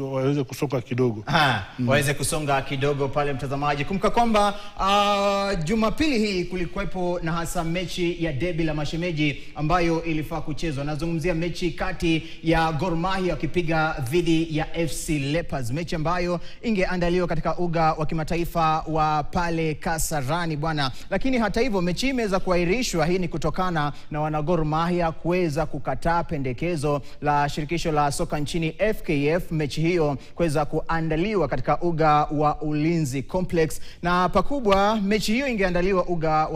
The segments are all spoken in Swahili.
waweze kusonga kidogo. Waweze kusonga kidogo pale mtazamaji. Kumbuka kwamba Jumapili hii kulikuwepo na hasa mechi ya derby la mashemeji ambayo ilifaa kuchezwa. Nazungumzia mechi kati ya Gor Mahia wakipiga dhidi ya FC Leopards, mechi ambayo ingeandaliwa katika uga wa kimataifa wa pale Kasarani bwana. Lakini hata hivyo mechi imeweza kuahirishwa. Hii ni kutokana na wana Gor Mahia kuweza kukataa pendekezo la shirikisho la soka nchini FKF, mechi hiyo kuweza kuandaliwa katika uga wa Ulinzi Complex, na pakubwa mechi hiyo ingeandaliwa uga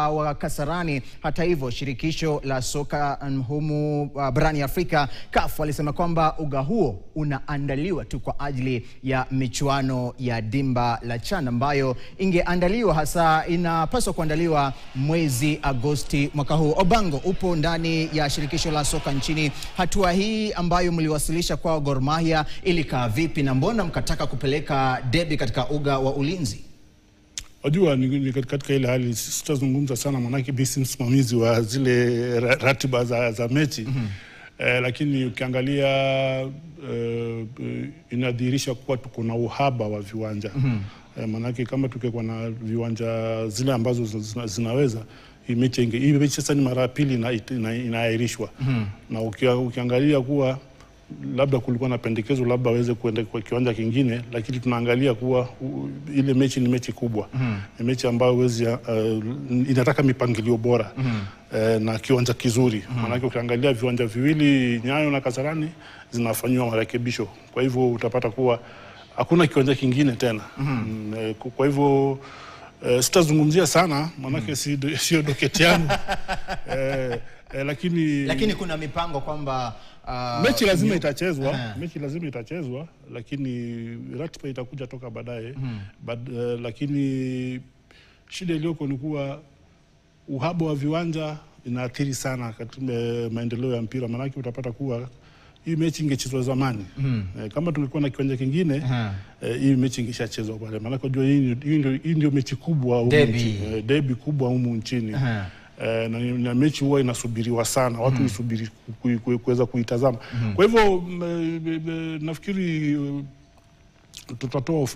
wa Kasarani. Hata hivyo shirikisho la soka humu barani Afrika CAF walisema kwamba uga huo unaandaliwa tu kwa ajili ya michuano ya dimba la CHAN ambayo ingeandaliwa, hasa inapaswa kuandaliwa mwezi Agosti mwaka huu. Obango, upo ndani ya shirikisho la soka nchini. Hatua hii ambayo mliwasilisha kwa Gor Mahia ilikaa vipi, na mbona mkataka kupeleka derby katika uga wa Ulinzi? Wajua ni katika ile hali sitazungumza sana, manake mimi si msimamizi wa zile ratiba za mechi. Lakini ukiangalia inadhihirisha kuwa tuko na uhaba wa viwanja. Manake kama tukikuwa na viwanja zile ambazo zinaweza, hii mechi sasa ni mara pili inaahirishwa. Na ukiangalia kuwa labda kulikuwa na pendekezo labda waweze kuenda kwa kiwanja kingine, lakini tunaangalia kuwa ile mechi ni mechi kubwa. Ni mechi ambayo inataka mipangilio bora na kiwanja kizuri. Maana ukiangalia viwanja viwili, Nyayo na Kasarani, zinafanywa marekebisho. Kwa hivyo utapata kuwa hakuna kiwanja kingine tena. Kwa hivyo sitazungumzia sana, maana sio doketi yangu. Lakini kuna mipango kwamba mechi lazima itachezwa. Mechi lazima itachezwa, lakini ratiba itakuja toka baadaye. Lakini shida iliyoko ni kuwa uhaba wa viwanja inaathiri sana katika maendeleo ya mpira. Maana utapata kuwa hii mechi ingechezwa zamani. Kama tungekuwa na kiwanja kingine, hii mechi ingeshachezwa pale. Maana unajua hii ndio mechi kubwa humu nchini. Derby kubwa humu nchini. Na mechi huwa inasubiriwa sana, watu usubiri kuweza kuitazama. Kwa hivyo nafikiri tutatoa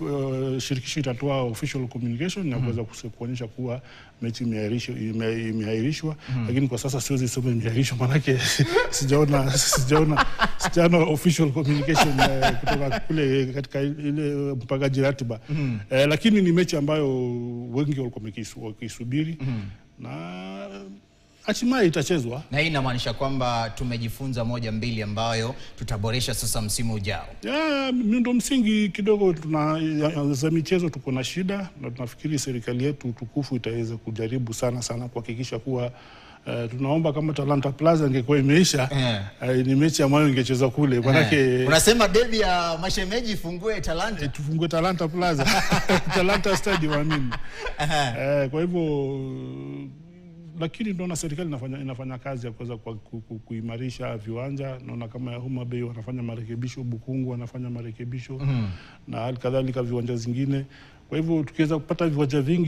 shirikisho itatoa official communication na kuweza kuonyesha kuwa mechi imeahirishwa. Lakini kwa sasa siwezi sema imeahirishwa, maana sijaona official communication kutoka kule katika ile mpangaji ratiba. Lakini ni mechi ambayo wengi walikuwa wakisubiri na hatimaye itachezwa. Na hii inamaanisha kwamba tumejifunza moja mbili ambayo tutaboresha sasa msimu ujao. Miundo msingi kidogo za michezo tuko na shida, na tunafikiri serikali yetu tukufu itaweza kujaribu sana kuhakikisha kuwa tunaomba kama Talanta Plaza ingekuwa imeisha, ni mechi ambayo ingechezwa kule. Manake unasema derby ya mashemeji ifungue Talanta, tufungue Talanta Plaza Talanta Stadium amini. Kwa hivyo lakini naona serikali inafanya kazi ya kuweza kuimarisha viwanja. Naona kama ya Homa Bay wanafanya marekebisho, Bukungu wanafanya marekebisho, na hali kadhalika viwanja zingine. Kwa hivyo tukiweza kupata viwanja vingi